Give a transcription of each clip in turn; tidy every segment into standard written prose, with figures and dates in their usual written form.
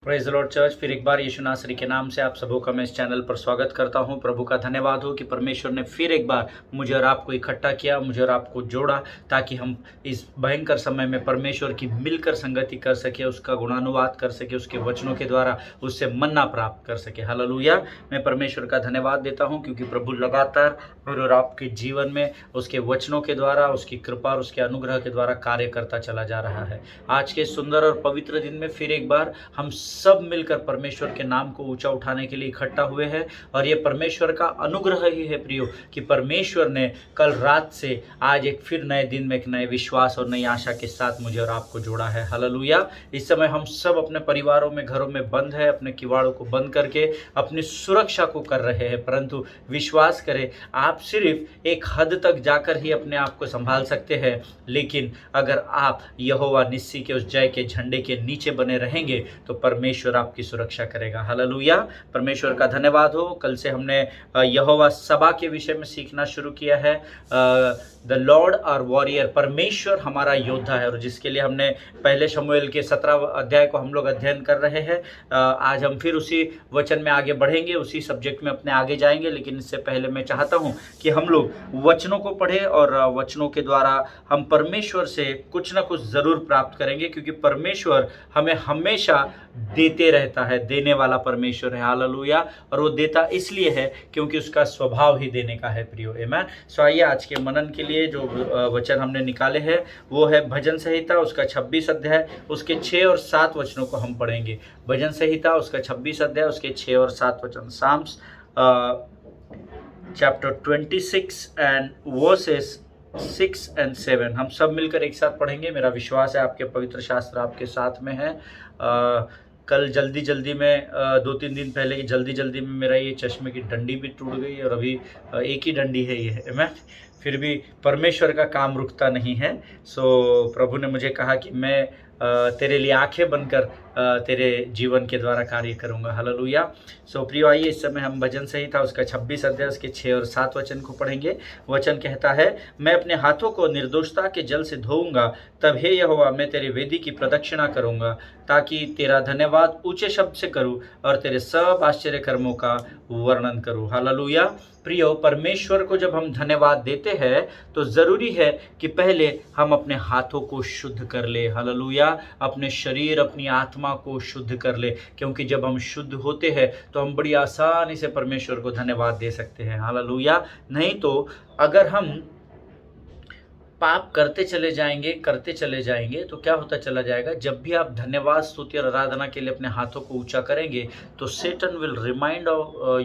Praise the Lord church. फिर एक बार यीशु नासरी के नाम से आप सबों का मैं इस चैनल पर स्वागत करता हूं। प्रभु का धन्यवाद हो कि परमेश्वर ने फिर एक बार मुझे और आपको इकट्ठा किया, मुझे और आपको जोड़ा, ताकि हम इस भयंकर समय में परमेश्वर की मिलकर संगति कर सके, उसका गुणानुवाद कर सके, उसके वचनों के द्वारा उससे मन्ना प्राप्त कर सके। हालेलुया। मैं परमेश्वर का धन्यवाद देता हूँ क्योंकि प्रभु लगातार मेरे और आपके जीवन में उसके वचनों के द्वारा, उसकी कृपा और उसके अनुग्रह के द्वारा कार्य करता चला जा रहा है। आज के सुंदर और पवित्र दिन में फिर एक बार हम सब मिलकर परमेश्वर के नाम को ऊंचा उठाने के लिए इकट्ठा हुए हैं। और ये परमेश्वर का अनुग्रह ही है प्रियो, कि परमेश्वर ने कल रात से आज एक फिर नए दिन में एक नए विश्वास और नई आशा के साथ मुझे और आपको जोड़ा है। हालेलुया। इस समय हम सब अपने परिवारों में, घरों में बंद है, अपने किवाड़ों को बंद करके अपनी सुरक्षा को कर रहे हैं। परंतु विश्वास करें, आप सिर्फ एक हद तक जाकर ही अपने आप को संभाल सकते हैं, लेकिन अगर आप यहोवा निस्सी के उस जय के झंडे के नीचे बने रहेंगे तो परमेश्वर आपकी सुरक्षा करेगा। हालेलुया। परमेश्वर का धन्यवाद हो। कल से हमने यहोवा सभा के विषय में सीखना शुरू किया है। द लॉर्ड आर वॉरियर, परमेश्वर हमारा योद्धा है, और जिसके लिए हमने पहले शमूएल के 17 अध्याय को हम लोग अध्ययन कर रहे हैं। आज हम फिर उसी वचन में आगे बढ़ेंगे, उसी सब्जेक्ट में अपने आगे जाएंगे। लेकिन इससे पहले मैं चाहता हूं कि हम लोग वचनों को पढ़ें और वचनों के द्वारा हम परमेश्वर से कुछ ना कुछ जरूर प्राप्त करेंगे, क्योंकि परमेश्वर हमें हमेशा देते रहता है, देने वाला परमेश्वर है। हालेलुया। और वो देता इसलिए है क्योंकि उसका स्वभाव ही देने का है प्रियो। आमीन। सो आइए आज के मनन के लिए जो वचन हमने निकाले हैं वो है भजन संहिता उसका 26 अध्याय, उसके 6 और 7 वचनों को हम पढ़ेंगे। भजन संहिता उसका 26 अध्याय, उसके 6 और 7 वचन। Psalms chapter 26 and verses 6 and 7 हम सब मिलकर एक साथ पढ़ेंगे। मेरा विश्वास है आपके पवित्र शास्त्र आपके साथ में है। कल जल्दी में 2-3 दिन पहले की जल्दी में मेरा ये चश्मे की डंडी भी टूट गई, और अभी एक ही डंडी है ये। मैं फिर भी परमेश्वर का काम रुकता नहीं है। सो प्रभु ने मुझे कहा कि मैं तेरे लिए आंखें बनकर तेरे जीवन के द्वारा कार्य करूंगा। हालेलुया। सो प्रियो, आइए इस समय हम भजन संहिता उसका 26 अध्याय उसके 6 और 7 वचन को पढ़ेंगे। वचन कहता है, मैं अपने हाथों को निर्दोषता के जल से धोऊंगा, तब हे यहोवा मैं तेरे वेदी की प्रदक्षिणा करूंगा, ताकि तेरा धन्यवाद ऊंचे शब्द से करूं और तेरे सब आश्चर्य कर्मों का वर्णन करूं। हालेलुया। प्रियो, परमेश्वर को जब हम धन्यवाद देते हैं तो जरूरी है कि पहले हम अपने हाथों को शुद्ध कर ले। हालेलुया। अपने शरीर, अपनी आत्मा को शुद्ध कर ले, क्योंकि जब हम शुद्ध होते हैं तो हम बड़ी आसानी से परमेश्वर को धन्यवाद दे सकते हैं। हालेलुया। नहीं तो अगर हम पाप करते चले जाएंगे तो क्या होता चला जाएगा, जब भी आप धन्यवाद, स्तुति और आराधना के लिए अपने हाथों को ऊंचा करेंगे तो Satan will remind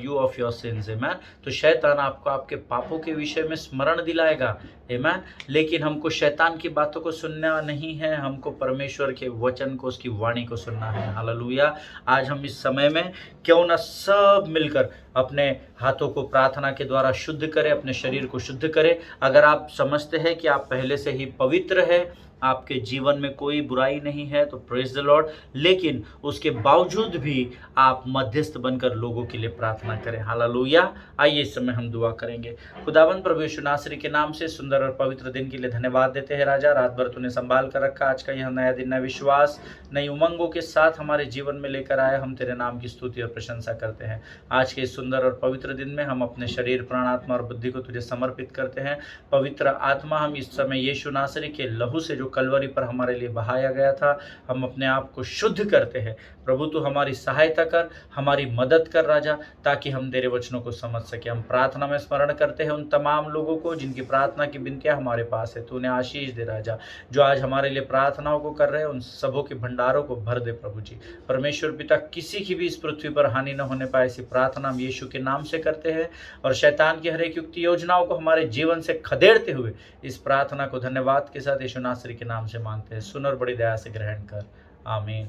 you of your sins. आमीन। तो शैतान आपको आपके पापों के विषय में स्मरण दिलाएगा। आमीन। लेकिन हमको शैतान की बातों को सुनना नहीं है, हमको परमेश्वर के वचन को, उसकी वाणी को सुनना है। हालेलुया। आज हम इस समय में क्यों ना सब मिलकर अपने हाथों को प्रार्थना के द्वारा शुद्ध करें, अपने शरीर को शुद्ध करें। अगर आप समझते हैं कि आप पहले से ही पवित्र है, आपके जीवन में कोई बुराई नहीं है, तो प्रेज द लॉर्ड। लेकिन उसके बावजूद भी आप मध्यस्थ बनकर लोगों के लिए प्रार्थना करें। हालेलुया। आइए इस समय हम दुआ करेंगे। खुदावंद प्रभु यीशु नासरी के नाम से सुंदर और पवित्र दिन के लिए धन्यवाद देते हैं राजा। रात भर तूने संभाल कर रखा, आज का यह नया दिन, नया विश्वास, नई उमंगों के साथ हमारे जीवन में लेकर आए। हम तेरे नाम की स्तुति और प्रशंसा करते हैं। आज के इस सुंदर और पवित्र दिन में हम अपने शरीर, प्राण, आत्मा और बुद्धि को तुझे समर्पित करते हैं। पवित्र आत्मा, हम इस समय यीशु नासरी के लहू से जो कलवरी पर हमारे लिए बहाया गया था, हम अपने आप को शुद्ध करते हैं। प्रभु तू हमारी सहायता कर, हमारी मदद कर राजा, ताकि हम तेरे वचनों को समझ सके। हम प्रार्थना में स्मरण करते हैं उन तमाम लोगों को जिनकी प्रार्थना की विनतियां हमारे पास है। तूने आशीष दे राजा, जो आज हमारे लिए प्रार्थनाओं को कर रहे हैं, उन सबों के भंडारों को भर दे प्रभु जी। परमेश्वर पिता, किसी की भी इस पृथ्वी पर हानि न होने पाए, ऐसी प्रार्थना हम यीशु के नाम से करते हैं। और शैतान की हर एक युक्ति योजनाओं को हमारे जीवन से खदेड़ते हुए इस प्रार्थना को धन्यवाद के साथ यीशु नासरी के नाम से मांगते हैं। सुन और बड़ी दया से ग्रहण कर। आमीन।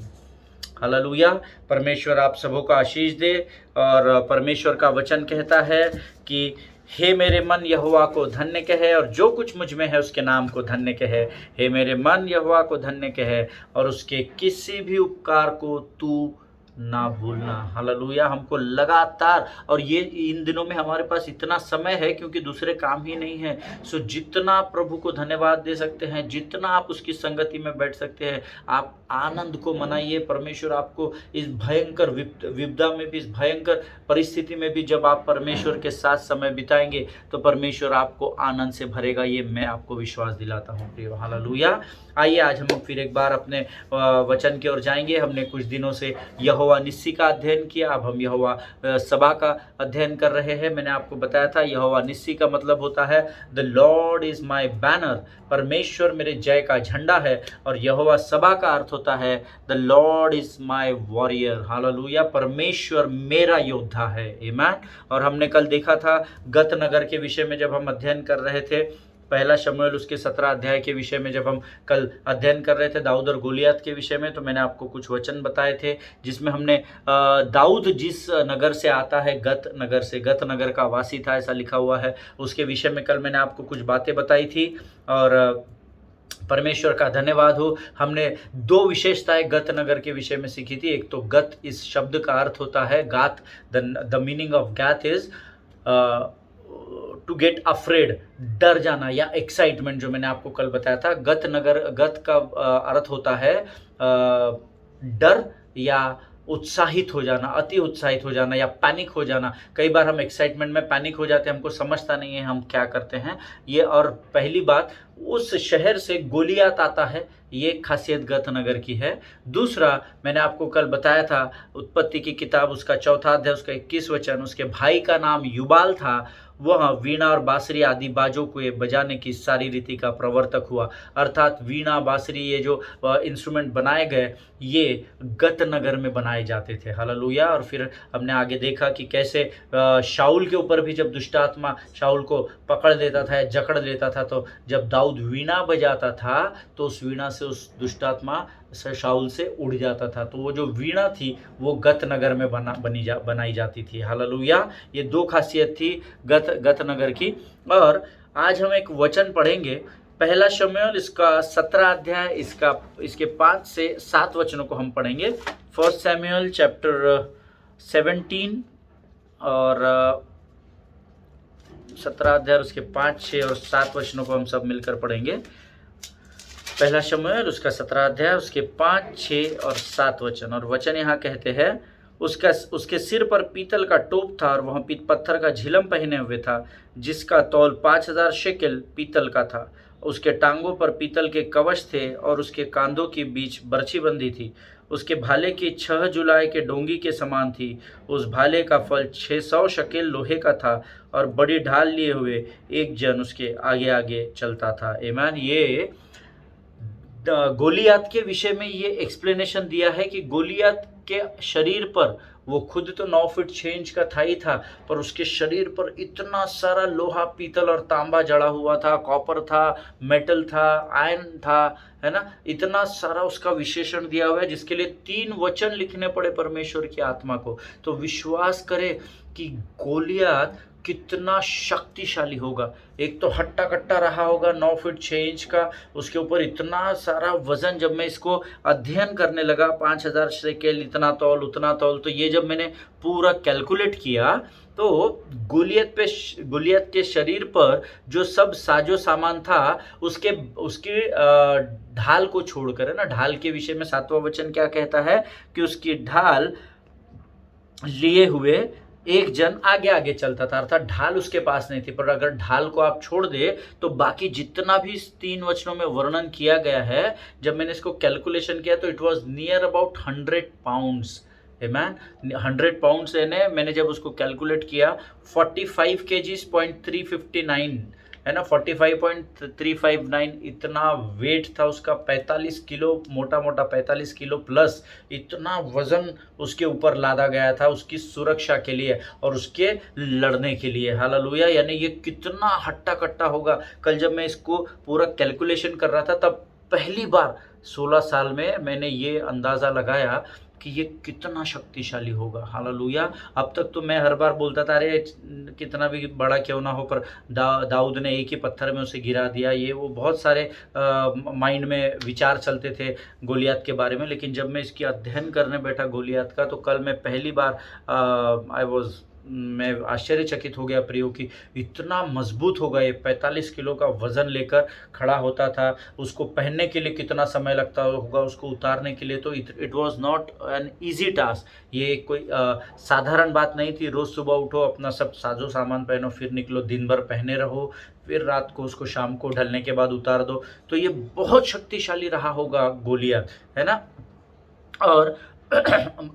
हालेलुया। परमेश्वर आप सबों को आशीष दे। और परमेश्वर का वचन कहता है कि हे मेरे मन यहोवा को धन्य कहे, और जो कुछ मुझ में है उसके नाम को धन्य कहे। हे मेरे मन यहोवा को धन्य कहे, और उसके किसी भी उपकार को तू ना भूलना। हालेलुया। हमको लगातार, और ये इन दिनों में हमारे पास इतना समय है क्योंकि दूसरे काम ही नहीं है। सो जितना प्रभु को धन्यवाद दे सकते हैं, जितना आप उसकी संगति में बैठ सकते हैं, आप आनंद को मनाइए। परमेश्वर आपको इस भयंकर विपदा में भी, इस भयंकर परिस्थिति में भी जब आप परमेश्वर के साथ समय बिताएंगे तो परमेश्वर आपको आनंद से भरेगा। ये मैं आपको विश्वास दिलाता हूँ प्रिय। हालेलुया। आइए आज हम फिर एक बार अपने वचन की ओर जाएंगे। हमने कुछ दिनों से यहोवा निस्सी का अध्ययन किया, अब हम यहोवा सभा का अध्ययन कर रहे हैं। मैंने आपको बताया था यहोवा निस्सी का मतलब होता है the Lord is my banner, परमेश्वर मेरे जय का झंडा है। और यहोवा सभा का अर्थ होता है the Lord is my warrior. Hallelujah. परमेश्वर मेरा योद्धा है। आमीन। और हमने कल देखा था गत नगर के विषय में जब हम अध्ययन कर रहे थे, पहला शमूएल उसके 17 अध्याय के विषय में जब हम कल अध्ययन कर रहे थे दाऊद और गोलियत के विषय में, तो मैंने आपको कुछ वचन बताए थे जिसमें हमने दाऊद जिस नगर से आता है, गत नगर से, गत नगर का वासी था ऐसा लिखा हुआ है, उसके विषय में कल मैंने आपको कुछ बातें बताई थी। और परमेश्वर का धन्यवाद हो, हमने दो विशेषताएं गत नगर के विषय में सीखी थी। एक तो गत इस शब्द का अर्थ होता है Gath, the meaning of Gath is to get afraid, डर जाना या एक्साइटमेंट, जो मैंने आपको कल बताया था। गत का अर्थ होता है डर या उत्साहित हो जाना, अति उत्साहित हो जाना या पैनिक हो जाना। कई बार हम एक्साइटमेंट में पैनिक हो जाते हैं, हमको समझता नहीं है हम क्या करते हैं ये। और पहली बात, उस शहर से गोलियत आता है, ये खासियत गत नगर की है। दूसरा, मैंने आपको कल बताया था उत्पत्ति की किताब उसका 4 अध्याय उसका 21 वचन, उसके भाई का नाम युबाल था, वह वीणा और बांसुरी आदि बाजों को बजाने की सारी रीति का प्रवर्तक हुआ। अर्थात वीणा, बांसुरी, ये जो इंस्ट्रूमेंट बनाए गए ये गत नगर में बनाए जाते थे। हालेलुया। और फिर हमने आगे देखा कि कैसे शाऊल के ऊपर भी जब दुष्ट आत्मा शाऊल को पकड़ लेता था या जकड़ लेता था, तो जब दाऊद वीणा बजाता था तो उस वीणा से उस दुष्ट आत्मा शाऊल से उड़ जाता था। तो वो जो वीणा थी वो गत नगर में बनाई जाती थी। हालेलुया। ये दो खासियत थी गत नगर की। और आज हम एक वचन पढ़ेंगे, पहला शमूएल इसका 17 अध्याय, इसके 5 से 7 वचनों को हम पढ़ेंगे। फर्स्ट सैमुएल चैप्टर 17 और 17 अध्याय उसके 5, 6 और 7 वचनों को हम सब मिलकर पढ़ेंगे। पहला शमूएल उसका 17 अध्याय उसके 5, 6 और 7 वचन। और वचन यहाँ कहते हैं, उसके सिर पर पीतल का टोप था और वह पत्थर का झिलम पहने हुए था, जिसका तौल 5000 शेकेल पीतल का था। उसके टांगों पर पीतल के कवच थे और उसके कांधों के बीच बरछी बंधी थी। उसके भाले की 6 जुलाई के डोंगी के समान थी। उस भाले का फल 600 शकेल लोहे का था और बड़ी ढाल लिए हुए एक जन उसके आगे आगे चलता था। आमीन। ये गोलियत के विषय में ये एक्सप्लेनेशन दिया है कि गोलियत के शरीर पर, वो खुद तो 9 फीट 6 इंच का था ही था, पर उसके शरीर पर इतना सारा लोहा, पीतल और तांबा जड़ा हुआ था, कॉपर था, मेटल था, आयरन था, है ना। इतना सारा उसका विशेषण दिया हुआ है जिसके लिए 3 वचन लिखने पड़े परमेश्वर की आत्मा को। तो विश्वास करें कि गोलियत कितना शक्तिशाली होगा। एक तो हट्टा कट्टा रहा होगा 9 फीट 6 इंच का, उसके ऊपर इतना सारा वजन। जब मैं इसको अध्ययन करने लगा, 5000 शेकेल, इतना तौल उतना तौल, तो ये जब मैंने पूरा कैलकुलेट किया तो गोलियत के शरीर पर जो सब साजो सामान था उसकी ढाल को छोड़कर, है ना। ढाल के विषय में 7वां वचन क्या कहता है कि उसकी ढाल लिए हुए एक जन आगे आगे चलता था, अर्थात ढाल उसके पास नहीं थी। पर अगर ढाल को आप छोड़ दे तो बाकी जितना भी इस 3 वचनों में वर्णन किया गया है, जब मैंने इसको कैलकुलेशन किया तो it was near about 100 pounds. Man 100 pounds यानी मैंने जब उसको कैलकुलेट किया 45 kgs 359, है ना, 45.359 इतना वेट था उसका। 45 किलो, मोटा 45 किलो प्लस इतना वजन उसके ऊपर लादा गया था उसकी सुरक्षा के लिए और उसके लड़ने के लिए। हालेलुया। यानी ये कितना हट्टा कट्टा होगा। कल जब मैं इसको पूरा कैलकुलेशन कर रहा था तब पहली बार 16 साल में मैंने ये अंदाज़ा लगाया कि ये कितना शक्तिशाली होगा। हालेलुया। अब तक तो मैं हर बार बोलता था अरे कितना भी बड़ा क्यों ना हो, पर दाऊद ने एक ही पत्थर में उसे गिरा दिया, ये वो बहुत सारे माइंड में विचार चलते थे गोलियत के बारे में। लेकिन जब मैं इसकी अध्ययन करने बैठा गोलियत का, तो कल मैं पहली बार मैं आश्चर्यचकित हो गया प्रियो कि इतना मजबूत होगा ये। 45 किलो का वज़न लेकर खड़ा होता था, उसको पहनने के लिए कितना समय लगता होगा, उसको उतारने के लिए। तो it was not an easy task. ये कोई साधारण बात नहीं थी। रोज़ सुबह उठो, अपना सब साजो सामान पहनो, फिर निकलो, दिन भर पहने रहो, फिर रात को उसको शाम को ढलने के बाद उतार दो। तो ये बहुत शक्तिशाली रहा होगा गोलियत, है ना। और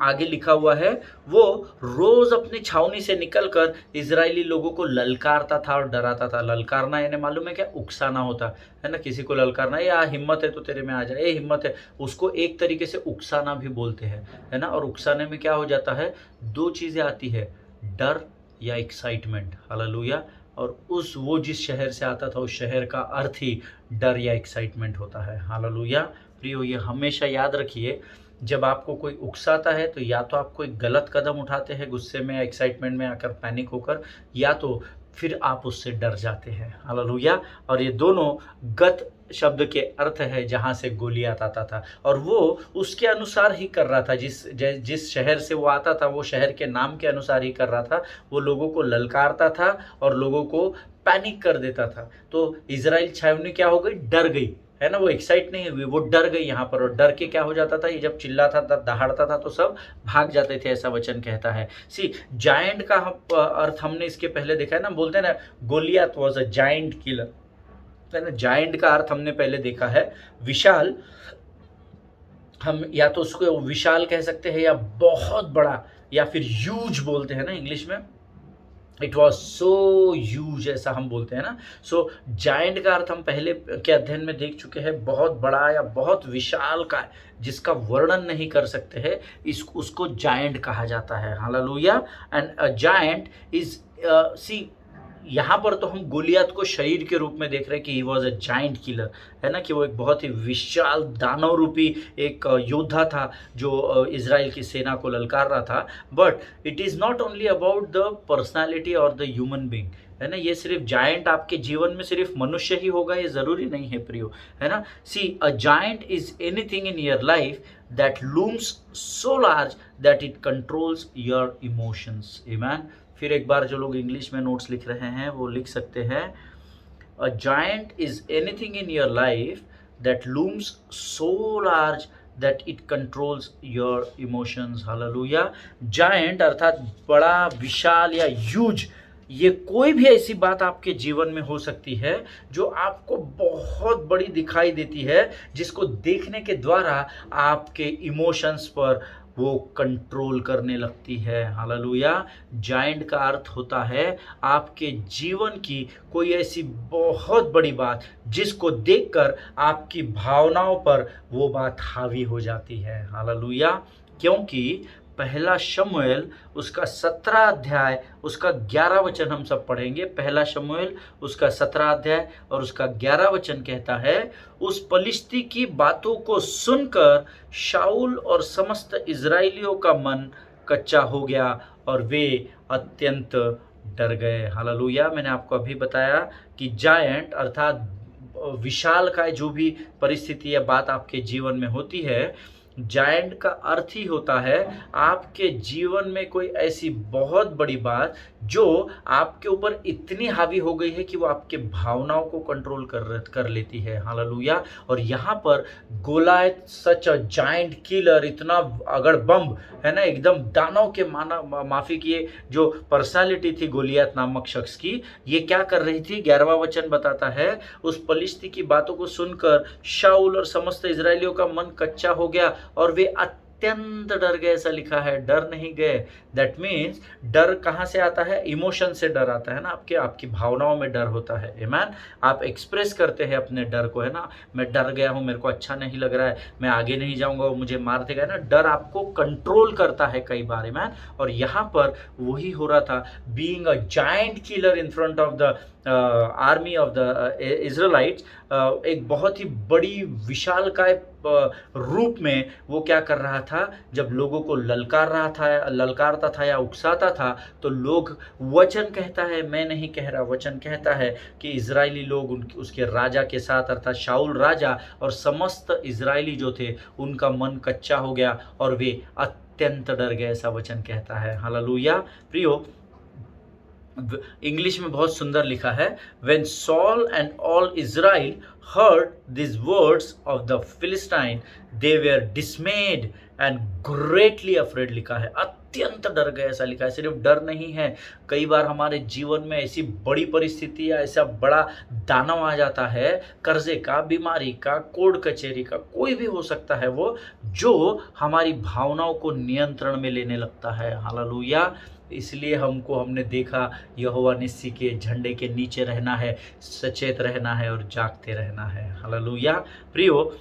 आगे लिखा हुआ है, वो रोज अपनी छावनी से निकलकर इजरायली लोगों को ललकारता था और डराता था। ललकारना यानी मालूम है क्या, उकसाना होता है ना। किसी को ललकारना, या हिम्मत है तो तेरे में आ जाए, ये हिम्मत है, उसको एक तरीके से उकसाना भी बोलते हैं, है ना। और उकसाने में क्या हो जाता है, दो चीजें आती है, डर या एक्साइटमेंट। हालेलुया। और वो जिस शहर से आता था, उस शहर का अर्थ ही डर या एक्साइटमेंट होता है। हालेलुया। प्रियो, ये हमेशा याद रखिए, जब आपको कोई उकसाता है तो या तो आप कोई गलत कदम उठाते हैं गुस्से में, एक्साइटमेंट में आकर, पैनिक होकर, या तो फिर आप उससे डर जाते हैं। हालेलुया। और ये दोनों गत शब्द के अर्थ है जहाँ से गोलियत आता था, और वो उसके अनुसार ही कर रहा था। जिस शहर से वो आता था, वो शहर के नाम के अनुसार ही कर रहा था। वो लोगों को ललकारता था और लोगों को पैनिक कर देता था। तो इजराइल छावनी क्या हो गई, डर गई, है ना। वो एक्साइट नहीं हुई, वो डर गई यहाँ पर। और डर के क्या हो जाता था, ये जब चिल्लाता था, दहाड़ता था, तो सब भाग जाते थे, ऐसा वचन कहता है। सी जायंट का अर्थ हमने इसके पहले देखा है ना, बोलते हैं ना Goliath was a giant killer, है ना। जायंट का अर्थ हमने पहले देखा है विशाल। हम या तो उसको विशाल कह सकते हैं, या बहुत बड़ा, या फिर ह्यूज बोलते हैं ना इंग्लिश में। इट वॉज सो ह्यूज, ऐसा हम बोलते हैं ना। सो जायंट का अर्थ हम पहले के अध्ययन में देख चुके हैं, बहुत बड़ा या बहुत विशाल का, जिसका वर्णन नहीं कर सकते हैं, उसको जायंट कहा जाता है। हालेलुया। And a giant is see, यहाँ पर तो हम गोलियत को शरीर के रूप में देख रहे हैं कि he was a giant killer, है ना, कि वो एक बहुत ही विशाल दानव रूपी एक योद्धा था जो इजराइल की सेना को ललकार रहा था। But it is not only about the personality और द ह्यूमन बींग, है ना। ये सिर्फ जायंट आपके जीवन में सिर्फ मनुष्य ही होगा, ये ज़रूरी नहीं है प्रियो, है ना। See a giant is anything in your life that looms so large that it controls your emotions. Amen. फिर एक बार जो लोग इंग्लिश में नोट्स लिख रहे हैं वो लिख सकते हैं, अ giant is anything in your life that looms so large that it controls your emotions. Hallelujah. Giant अर्थात बड़ा, विशाल या ह्यूज, ये कोई भी ऐसी बात आपके जीवन में हो सकती है जो आपको बहुत बड़ी दिखाई देती है, जिसको देखने के द्वारा आपके इमोशंस पर वो कंट्रोल करने लगती है। हालेलुया। जायंट का अर्थ होता है आपके जीवन की कोई ऐसी बहुत बड़ी बात जिसको देखकर आपकी भावनाओं पर वो बात हावी हो जाती है। हालेलुया। क्योंकि पहला शमूएल उसका 17 अध्याय उसका 11 वचन हम सब पढ़ेंगे। पहला शमूएल उसका 17 अध्याय और उसका 11 वचन कहता है, उस पलिश्ती की बातों को सुनकर शाऊल और समस्त इजरायलियों का मन कच्चा हो गया और वे अत्यंत डर गए। हालेलुया। मैंने आपको अभी बताया कि जायंट अर्थात विशाल का जो भी परिस्थिति या बात आपके जीवन में होती है, जायंट का अर्थ ही होता है आपके जीवन में कोई ऐसी बहुत बड़ी बात जो आपके ऊपर इतनी हावी हो गई है कि वो आपके भावनाओं को कंट्रोल कर लेती है। हालेलुया। और यहाँ पर गोलायत सच अ जायंट किलर, इतना अगड़ बम, है ना, एकदम दानव के माफी की जो पर्सनालिटी थी गोलियत नामक शख्स की, ये क्या कर रही थी। 11वां वचन बताता है, उस पलिश्ती की बातों को सुनकर शाऊल और समस्त इजरायलियों का मन कच्चा हो गया और वे अत्यंत डर गए। ऐसा लिखा है, डर नहीं गए। दैट मीन्स डर कहाँ से आता है, इमोशन से डर आता है ना, आपकी भावनाओं में डर होता है। आमीन। आप एक्सप्रेस करते हैं अपने डर को, है ना, मैं डर गया हूँ, मेरे को अच्छा नहीं लग रहा है, मैं आगे नहीं जाऊंगा, वो मुझे मार देगा, ना। डर आपको कंट्रोल करता है कई बार। आमीन। और यहाँ पर वही हो रहा था, being a giant killer in front of the army of the Israelites एक बहुत ही बड़ी विशालकाय रूप में वो क्या कर रहा था, जब लोगों को ललकारता था या उकसाता था, तो लोग, वचन कहता है, मैं नहीं कह रहा, वचन कहता है कि इजरायली लोग उसके राजा के साथ, अर्थात शाऊल राजा और समस्त इजरायली जो थे उनका मन कच्चा हो गया और वे अत्यंत डर गए, ऐसा वचन कहता है। हालेलुया। प्रियो, इंग्लिश में बहुत सुंदर लिखा है, when Saul and all Israel heard these words of the Philistine, they were dismayed and greatly afraid, लिखा है, अत्यंत डर गए, ऐसा लिखा है। सिर्फ डर नहीं है, कई बार हमारे जीवन में ऐसी बड़ी परिस्थिति या ऐसा बड़ा दानव आ जाता है, कर्जे का, बीमारी का, कोर्ट कचहरी का, कोई भी हो सकता है वो, जो हमारी भावनाओं को नियंत्रण में लेने लगता है। हालेलुया। इसलिए हमने देखा, यहोवा निस्सी के झंडे के नीचे रहना है, सचेत रहना है और जागते रहना है। हालेलुया। प्रियो,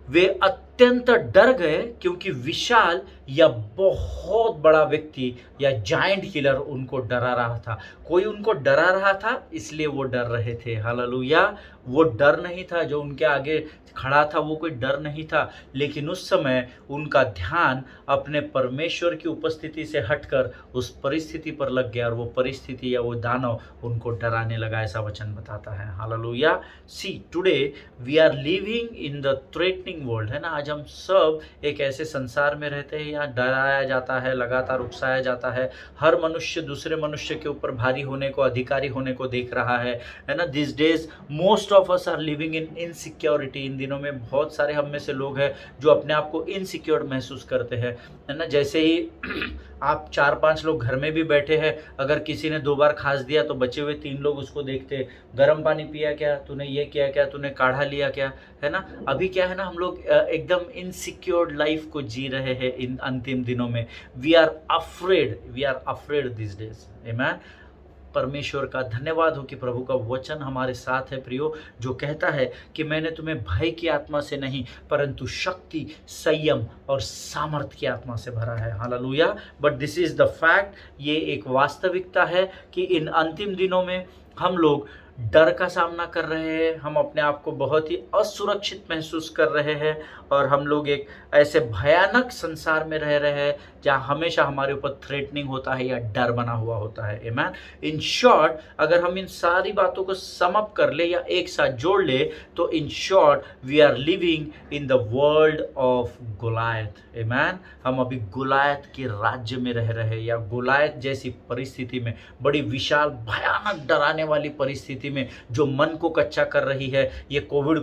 वे अत्यंत डर गए क्योंकि विशाल या बहुत बड़ा व्यक्ति या जायंट किलर उनको डरा रहा था। कोई उनको डरा रहा था, इसलिए वो डर रहे थे। हालेलुया। वो डर नहीं था, जो उनके आगे खड़ा था वो कोई डर नहीं था, लेकिन उस समय उनका ध्यान अपने परमेश्वर की उपस्थिति से हटकर उस परिस्थिति पर लग गया और वो परिस्थिति या वो दानव उनको डराने लगा, ऐसा वचन बताता है। हालेलुया। See, today we are living in the threatening world, है ना। आज हम सब एक ऐसे संसार में रहते हैं, यहाँ डराया जाता है, लगातार उकसाया जाता है। हर मनुष्य दूसरे मनुष्य के ऊपर भारी होने को, अधिकारी होने को देख रहा है ना। These days most of us are living in insecurity. इन दिनों में बहुत सारे हम में से लोग हैं जो अपने आप को इनसिक्योर महसूस करते हैं, है ना। जैसे ही आप 4-5 लोग घर में भी बैठे हैं, अगर किसी ने 2 बार खांस दिया तो बचे हुए 3 लोग उसको देखते, गर्म पानी पिया क्या तूने, ये किया क्या तूने, काढ़ा लिया क्या, है ना। अभी क्या है ना, हम लोग एकदम इनसिक्योर लाइफ को जी रहे हैं इन अंतिम दिनों में। We are afraid this days. आमीन। परमेश्वर का धन्यवाद हो कि प्रभु का वचन हमारे साथ है प्रियो, जो कहता है कि मैंने तुम्हें भय की आत्मा से नहीं परंतु शक्ति, संयम और सामर्थ्य की आत्मा से भरा है। Hallelujah. But this is the fact, ये एक वास्तविकता है कि इन अंतिम दिनों में हम लोग डर का सामना कर रहे हैं, हम अपने आप को बहुत ही असुरक्षित महसूस कर रहे हैं और हम लोग एक ऐसे भयानक संसार में रह रहे हैं जहाँ हमेशा हमारे ऊपर थ्रेटनिंग होता है या डर बना हुआ होता है। आमीन। इन शॉर्ट, अगर हम इन सारी बातों को सम अप कर ले या एक साथ जोड़ ले तो in short we are living in the world of Goliath. आमीन। हम अभी गोलायत के राज्य में रह रहे हैं, या गोलायत जैसी परिस्थिति में, बड़ी विशाल भयानक डराने वाली परिस्थिति में, जो मन को कच्चा कर रही है। ये कोविड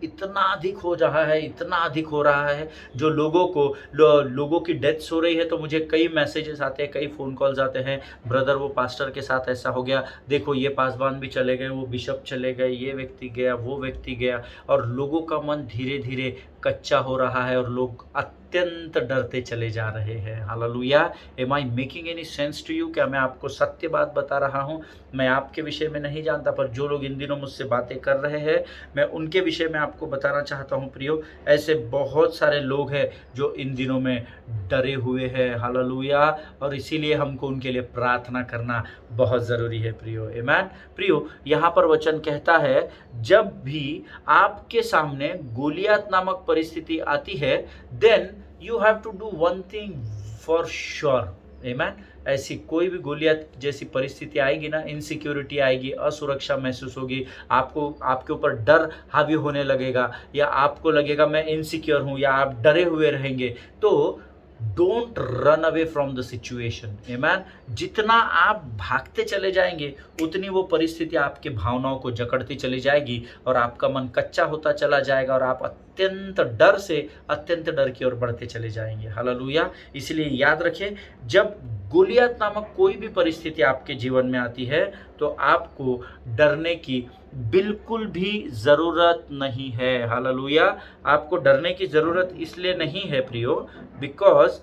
इतना अधिक हो रहा है, इतना अधिक हो रहा है, जो लोगों की डेथ्स हो रही है। तो मुझे कई मैसेजेस आते हैं, कई फ़ोन कॉल्स आते हैं, ब्रदर वो पास्टर के साथ ऐसा हो गया, देखो ये पासवान भी चले गए, वो बिशप चले गए, ये व्यक्ति गया, वो व्यक्ति गया, और लोगों का मन धीरे धीरे कच्चा हो रहा है और लोग अत्यंत डरते चले जा रहे हैं। हालेलुया। Am I making any sense to you? क्या मैं आपको सत्य बात बता रहा हूँ? मैं आपके विषय में नहीं जानता, पर जो लोग इन दिनों मुझसे बातें कर रहे हैं, मैं उनके विषय में आपको बताना चाहता हूँ प्रियो। ऐसे बहुत सारे लोग हैं जो इन दिनों में डरे हुए हैं। हालेलुया। और इसीलिए हमको उनके लिए प्रार्थना करना बहुत ज़रूरी है प्रियो। आमीन। प्रियो, यहाँ पर वचन कहता है, जब भी आपके सामने गोलियत नामक परिस्थिति आती है, then you have to do one thing for sure. आमीन। ऐसी कोई भी गोलियत जैसी परिस्थिति आएगी ना, इनसिक्योरिटी आएगी, असुरक्षा महसूस होगी, आपके ऊपर डर हावी होने लगेगा, या आपको लगेगा मैं इनसिक्योर हूँ, या आप डरे हुए रहेंगे, तो don't run away from the situation. आमीन। जितना आप भागते चले जाएंगे उतनी वो परिस्थिति आपके भावनाओं को जकड़ती चली जाएगी और आपका मन कच्चा होता चला जाएगा और आप अत्यंत डर की ओर बढ़ते चले जाएंगे। हालेलुया। इसलिए याद रखें, जब गोलियत नामक कोई भी परिस्थिति आपके जीवन में आती है तो आपको डरने की बिल्कुल भी ज़रूरत नहीं है। हालेलुया। आपको डरने की ज़रूरत इसलिए नहीं है प्रियो, बिकॉज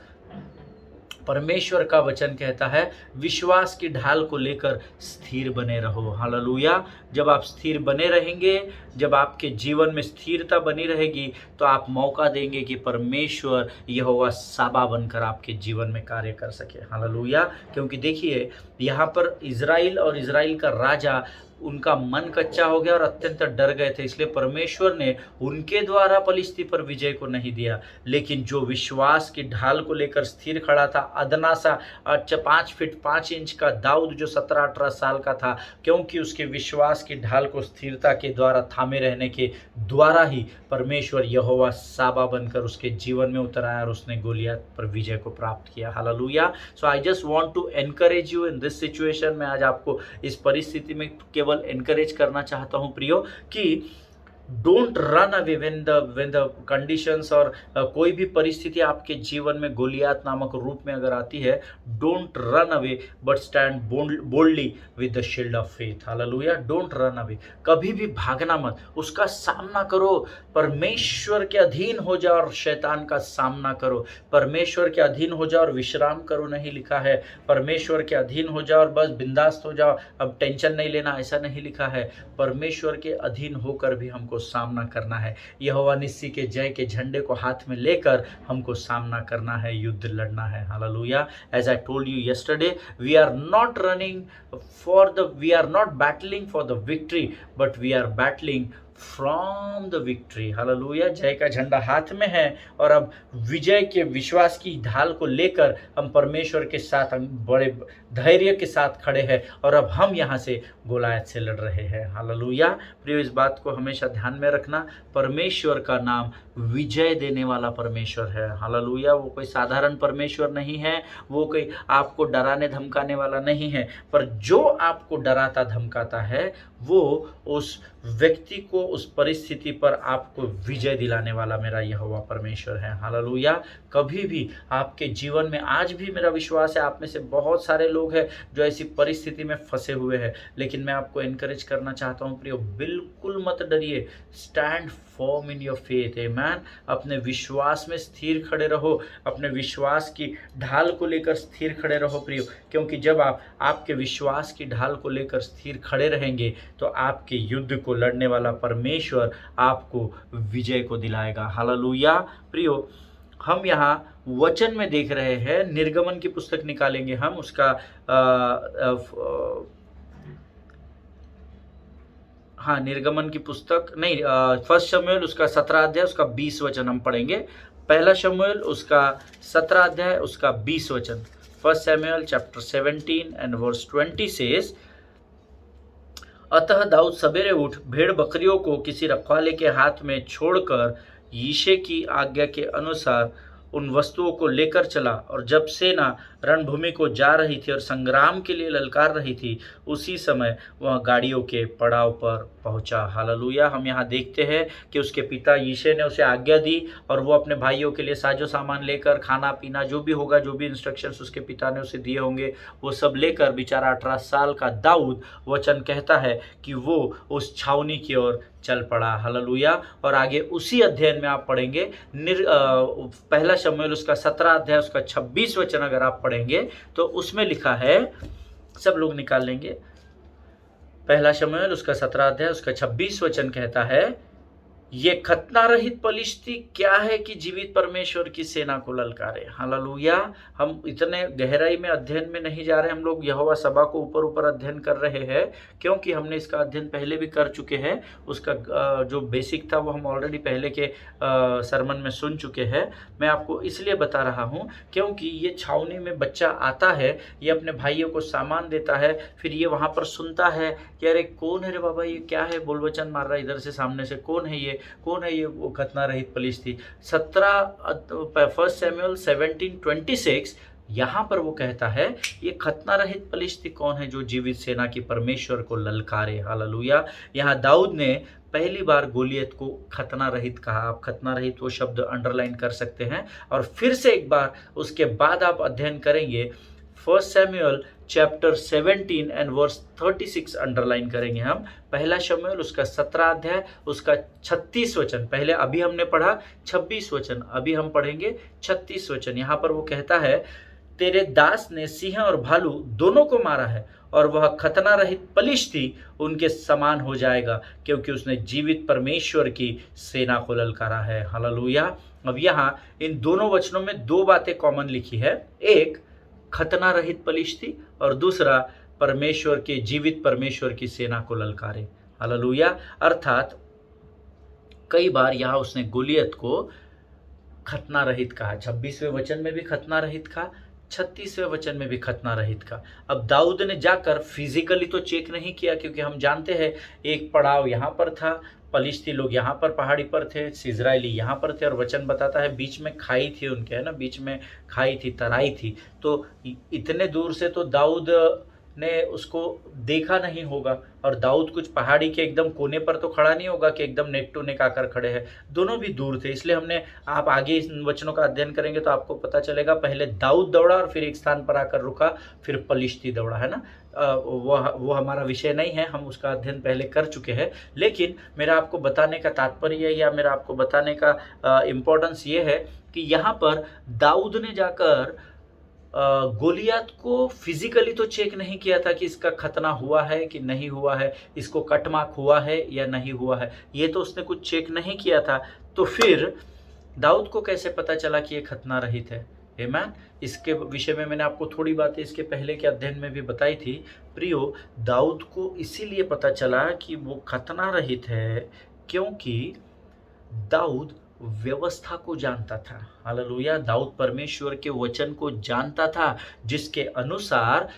परमेश्वर का वचन कहता है विश्वास की ढाल को लेकर स्थिर बने रहो। हालेलुया। जब आप स्थिर बने रहेंगे, जब आपके जीवन में स्थिरता बनी रहेगी, तो आप मौका देंगे कि परमेश्वर यहोवा साबा बनकर आपके जीवन में कार्य कर सके। हालेलुया। क्योंकि देखिए यहाँ पर इज़राइल और इज़राइल का राजा, उनका मन कच्चा हो गया और अत्यंत डर गए थे, इसलिए परमेश्वर ने उनके द्वारा पलिश्ती पर विजय को नहीं दिया। लेकिन जो विश्वास की ढाल को लेकर स्थिर खड़ा था, अदना सा 5 फीट 5 इंच का दाऊद जो 17-18 साल का था, क्योंकि उसके विश्वास की ढाल को स्थिरता के द्वारा थामे रहने के द्वारा ही परमेश्वर यहोवा साबा बनकर उसके जीवन में उतर आया और उसने गोलियत पर विजय को प्राप्त किया। हालेलुया। So I just want to encourage you in this situation. मैं आज आपको इस परिस्थिति में केवल एनकरेज करना चाहता हूं प्रियो कि don't run away when the conditions, और कोई भी परिस्थिति आपके जीवन में गोलियात नामक रूप में अगर आती है, don't run away but stand boldly with the shield of faith. Hallelujah. Don't run away, कभी भी भागना मत, उसका सामना करो, परमेश्वर के अधीन हो जाओ और शैतान का सामना करो। परमेश्वर के अधीन हो जाओ और विश्राम करो नहीं लिखा है। परमेश्वर के अधीन हो जाओ और बस बिंदास्त हो जाओ, अब टेंशन नहीं लेना, ऐसा नहीं लिखा है। परमेश्वर के अधीन होकर भी हमको सामना करना है। यहोवा निस्सी के जय के झंडे को हाथ में लेकर हमको सामना करना है, युद्ध लड़ना है। Hallelujah. As I told you yesterday, we are not battling for the victory, but we are battling from the victory. Hallelujah. जय का झंडा हाथ में है और अब विजय के विश्वास की ढाल को लेकर हम परमेश्वर के साथ, हम बड़े धैर्य के साथ खड़े हैं और अब हम यहाँ से गोलायत से लड़ रहे हैं। हालेलुया। प्रियो, इस बात को हमेशा ध्यान में रखना, परमेश्वर का नाम विजय देने वाला परमेश्वर है। हालेलुया। वो कोई साधारण परमेश्वर नहीं है, वो कोई आपको डराने धमकाने वाला नहीं है, पर जो आपको डराता धमकाता है वो उस व्यक्ति को, उस परिस्थिति पर आपको विजय दिलाने वाला मेरा यहोवा परमेश्वर है। हालेलुया। कभी भी आपके जीवन में, आज भी मेरा विश्वास है आप में से बहुत सारे लोग हैं जो ऐसी परिस्थिति में फंसे हुए हैं, लेकिन मैं आपको एनकरेज करना चाहता हूं प्रियो, बिल्कुल मत डरिए। Stand firm in your faith. आमेन। अपने विश्वास में स्थिर खड़े रहो, अपने विश्वास की ढाल को लेकर स्थिर खड़े रहो प्रियो, क्योंकि जब आप आपके विश्वास की ढाल को लेकर स्थिर खड़े रहेंगे तो आपके युद्ध को लड़ने वाला परमेश्वर आपको विजय को दिलाएगा। हालेलुया। प्रियो, हम यहाँ वचन में देख रहे हैं, निर्गमन की पुस्तक निकालेंगे हम, उसका निर्गमन की पुस्तक नहीं, फर्स्ट शमूएल उसका 17 अध्याय उसका 20 वचन हम पढ़ेंगे। पहला शमूएल उसका 17 अध्याय उसका 20 वचन। फर्स्ट शमूएल चैप्टर 17 एंड वर्स 20 सेज, अतः दाऊद सवेरे उठ भेड़ बकरियों को किसी रखवाले के हाथ में छोड़कर यिशै की आज्ञा के अनुसार उन वस्तुओं को लेकर चला, और जब सेना रणभूमि को जा रही थी और संग्राम के लिए ललकार रही थी, उसी समय वह गाड़ियों के पड़ाव पर पहुंचा। हालेलुया। हम यहाँ देखते हैं कि उसके पिता यिशै ने उसे आज्ञा दी और वो अपने भाइयों के लिए साजो सामान लेकर, खाना पीना जो भी होगा, जो भी इंस्ट्रक्शंस उसके पिता ने उसे दिए होंगे, वो सब लेकर बेचारा 18 साल का दाऊद, वचन कहता है कि वो उस छावनी की ओर चल पड़ा। हालेलुया। और आगे उसी अध्ययन में आप पढ़ेंगे, पहला शमूएल उसका 17 अध्याय उसका 26 वचन अगर आप पढ़ेंगे तो उसमें लिखा है, सब लोग निकाल लेंगे, पहला शमूएल उसका 17 अध्याय उसका 26 वचन कहता है, ये खतना रहित पलिश्ती क्या है कि जीवित परमेश्वर की सेना को ललकारे। हालेलुया। हम इतने गहराई में अध्ययन में नहीं जा रहे, हम लोग यहोवा सभा को ऊपर ऊपर अध्ययन कर रहे हैं, क्योंकि हमने इसका अध्ययन पहले भी कर चुके हैं। उसका जो बेसिक था वो हम ऑलरेडी पहले के सरमन में सुन चुके हैं। मैं आपको इसलिए बता रहा हूँ क्योंकि ये छावनी में बच्चा आता है, ये अपने भाइयों को सामान देता है, फिर ये वहाँ पर सुनता है कि अरे कौन है रे बाबा, ये क्या है, बोलवचन मार रहा है इधर से सामने से, कौन है ये, कौन है ये, वो खतना रहित पलिश्ती। फर्स्ट शमूएल 17:26 यहाँ पर वो कहता है, ये खतना रहित पलिश्ती कौन है जो जीवित सेना की परमेश्वर को ललकारे। हालेलुया। यहाँ दाऊद ने पहली बार गोलियत को खतना रहित कहा। आप खतना रहित वो शब्द अंडरलाइन कर सकते हैं और फिर से एक बार उसके बाद आप अध्ययन करेंगे, फर्स्ट शमूएल चैप्टर 17 एंड वर्स 36 अंडरलाइन करेंगे हम। पहला शमूएल उसका 17 अध्याय उसका 36 वचन, पहले अभी हमने पढ़ा 26 वचन, अभी हम पढ़ेंगे 36 वचन। यहाँ पर वो कहता है, तेरे दास ने सिंह और भालू दोनों को मारा है, और वह खतना रहित पलिश्ती उनके समान हो जाएगा, क्योंकि उसने जीवित परमेश्वर की सेना को ललकारा है। हालेलुया। अब यहाँ इन दोनों वचनों में दो बातें कॉमन लिखी है, एक खतना रहित पलिश्ती और दूसरा परमेश्वर के जीवित परमेश्वर की सेना को ललकारे। हालेलुया। अर्थात कई बार यहाँ उसने गोलियत को खतना रहित कहा, 26वें वचन में भी खतना रहित कहा, 36वें वचन में भी खतना रहित का। अब दाऊद ने जाकर फिजिकली तो चेक नहीं किया, क्योंकि हम जानते हैं एक पड़ाव यहाँ पर था, पलिश्ती लोग यहाँ पर पहाड़ी पर थे, इजरायली यहाँ पर थे, और वचन बताता है बीच में खाई थी उनके, है ना, बीच में खाई थी, तराई थी। तो इतने दूर से तो दाऊद ने उसको देखा नहीं होगा, और दाऊद कुछ पहाड़ी के एकदम कोने पर तो खड़ा नहीं होगा कि एकदम नेक टू नेक आकर खड़े हैं, दोनों भी दूर थे। इसलिए हमने, आप आगे इन वचनों का अध्ययन करेंगे तो आपको पता चलेगा, पहले दाऊद दौड़ा और फिर एक स्थान पर आकर रुका, फिर पलिश्ती दौड़ा, है ना। वो हमारा विषय नहीं है, हम उसका अध्ययन पहले कर चुके हैं। लेकिन मेरा आपको बताने का तात्पर्य या मेरा आपको बताने का इम्पोर्टेंस ये है कि यहाँ पर दाऊद ने जाकर गोलियत को फिजिकली तो चेक नहीं किया था कि इसका खतना हुआ है कि नहीं हुआ है, इसको कटमाक हुआ है या नहीं हुआ है, ये तो उसने कुछ चेक नहीं किया था। तो फिर दाऊद को कैसे पता चला कि ये खतना रहित है? आमीन। इसके विषय में मैंने आपको थोड़ी बातें इसके पहले के अध्ययन में भी बताई थी। प्रियो, दाऊद को इसीलिए पता चला कि वो खतना रहित है क्योंकि दाऊद व्यवस्था को जानता था। हालेलुया। दाऊद परमेश्वर के वचन को जानता था, जिसके अनुसार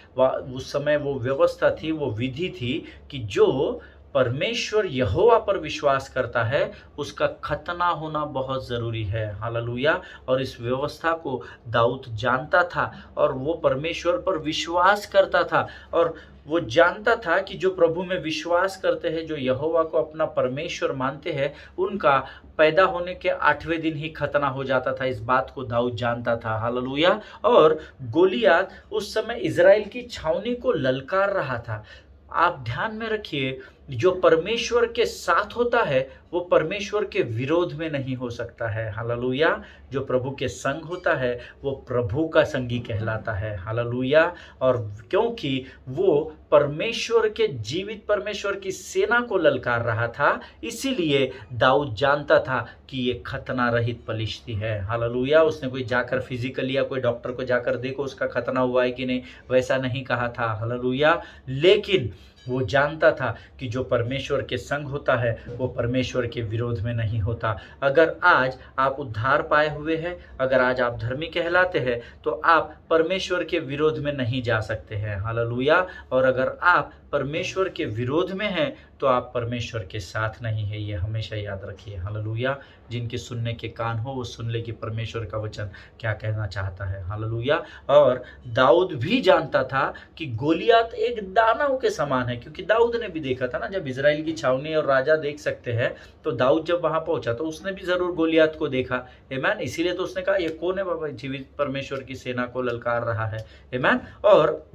उस समय वो व्यवस्था थी, वो विधि थी कि जो परमेश्वर यहोवा पर विश्वास करता है उसका खतना होना बहुत ज़रूरी है। हालेलुया। और इस व्यवस्था को दाऊद जानता था और वो परमेश्वर पर विश्वास करता था, और वो जानता था कि जो प्रभु में विश्वास करते हैं, जो यहोवा को अपना परमेश्वर मानते हैं, उनका पैदा होने के 8वें दिन ही खतना हो जाता था। इस बात को दाऊद जानता था। हालेलुया। और गोलियत उस समय इज़राइल की छावनी को ललकार रहा था। आप ध्यान में रखिए, जो परमेश्वर के साथ होता है वो परमेश्वर के विरोध में नहीं हो सकता है। हालेलुया। जो प्रभु के संग होता है वो प्रभु का संगी कहलाता है। हालेलुया। और क्योंकि वो परमेश्वर के जीवित परमेश्वर की सेना को ललकार रहा था, इसीलिए दाऊद जानता था कि ये खतना रहित पलिश्ती है। हालेलुया। उसने कोई जाकर फिजिकली या कोई डॉक्टर को जाकर देखो उसका खतना हुआ है कि नहीं, वैसा नहीं कहा था। हालेलुया। लेकिन वो जानता था कि जो परमेश्वर के संग होता है वो परमेश्वर के विरोध में नहीं होता। अगर आज आप उद्धार पाए हुए हैं, अगर आज आप धर्मी कहलाते हैं, तो आप परमेश्वर के विरोध में नहीं जा सकते हैं। हालेलुया। और अगर आप परमेश्वर के विरोध में हैं तो आप परमेश्वर के साथ नहीं है, ये हमेशा याद रखिए। हालेलुया। जिनके सुनने के कान हो वो सुन ले कि परमेश्वर का वचन क्या कहना चाहता है। हालेलुया। और दाऊद भी जानता था कि गोलियत एक दानव के समान है, क्योंकि दाऊद ने भी देखा था ना, जब इजराइल की छावनी और राजा देख सकते हैं, तो दाऊद जब वहां पहुंचा तो उसने भी जरूर गोलियत को देखा। आमीन। इसीलिए तो उसने कहा ये कौन है बाबा, जीवित परमेश्वर की सेना को ललकार रहा है। आमीन। और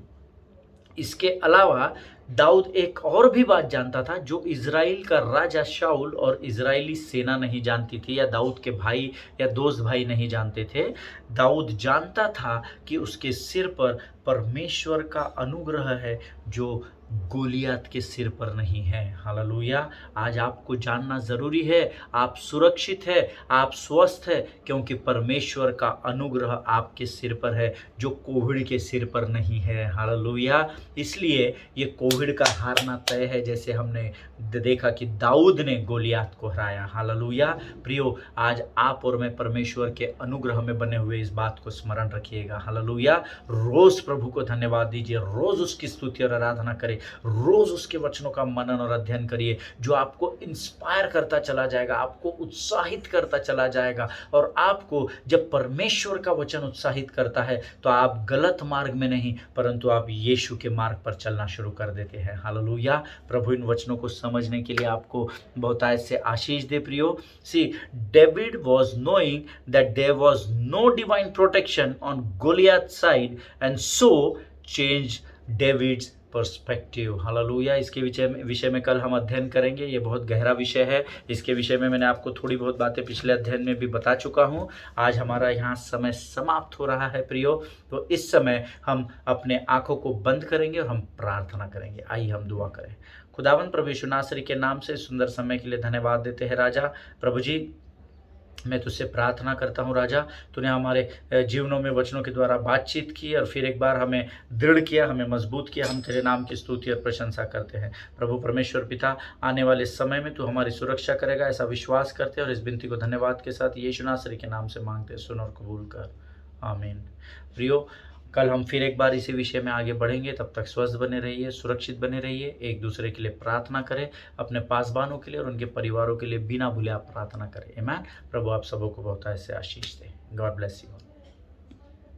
इसके अलावा दाऊद एक और भी बात जानता था जो इज़राइल का राजा शाऊल और इज़राइली सेना नहीं जानती थी, या दाऊद के भाई या दोस्त भाई नहीं जानते थे। दाऊद जानता था कि उसके सिर पर परमेश्वर का अनुग्रह है जो गोलियत के सिर पर नहीं है। हालेलुया। आज आपको जानना ज़रूरी है, आप सुरक्षित है, आप स्वस्थ है, क्योंकि परमेश्वर का अनुग्रह आपके सिर पर है, जो कोविड के सिर पर नहीं है। हालेलुया। इसलिए ये कोविड का हारना तय है, जैसे हमने देखा कि दाऊद ने गोलियत को हराया। हालेलुया। प्रियो, आज आप और मैं परमेश्वर के अनुग्रह में बने हुए इस बात को स्मरण रखिएगा। हालेलुया। रोज प्रभु को धन्यवाद दीजिए, रोज उसकी स्तुति और आराधना करें, रोज उसके वचनों का मनन और अध्ययन करिए, जो आपको इंस्पायर करता चला जाएगा, आपको उत्साहित करता चला जाएगा। और आपको जब परमेश्वर का वचन उत्साहित करता है तो आप गलत मार्ग में नहीं परंतु आप यीशु के मार्ग पर चलना शुरू कर देते हैं। हालेलुया। प्रभु इन वचनों को समझने के लिए आपको बहुतायत से आशीष दे। प्रियो, see David was knowing that there was no divine protection on Goliath side and so change David's perspective. हालेलुया। इसके विषय में कल हम अध्ययन करेंगे। ये बहुत गहरा विषय है। इसके विषय में मैंने आपको थोड़ी बहुत बातें पिछले अध्ययन में भी बता चुका हूँ। आज हमारा यहाँ समय समाप्त हो रहा है प्रियो, तो इस समय हम अपने आंखों को बंद करेंगे और हम प्रार्थना करेंगे। आइए हम दुआ करें। खुदावन प्रभु यीशु नासरी के नाम से सुंदर समय के लिए धन्यवाद देते हैं राजा। प्रभु जी, मैं तुझसे प्रार्थना करता हूँ राजा, तूने हमारे जीवनों में वचनों के द्वारा बातचीत की और फिर एक बार हमें दृढ़ किया, हमें मजबूत किया। हम तेरे नाम की स्तुति और प्रशंसा करते हैं। प्रभु परमेश्वर पिता, आने वाले समय में तू हमारी सुरक्षा करेगा, ऐसा विश्वास करते हैं और इस विनती को धन्यवाद के साथ यीशु नासरी के नाम से मांगते हैं। सुन और कबूल कर, आमीन। प्रियो, कल हम फिर एक बार इसी विषय में आगे बढ़ेंगे। तब तक स्वस्थ बने रहिए, सुरक्षित बने रहिए, एक दूसरे के लिए प्रार्थना करें, अपने पासबानों के लिए और उनके परिवारों के लिए बिना भूले आप प्रार्थना करें। आमीन। प्रभु आप सबों को बहुत ऐसे आशीष दें। God bless you.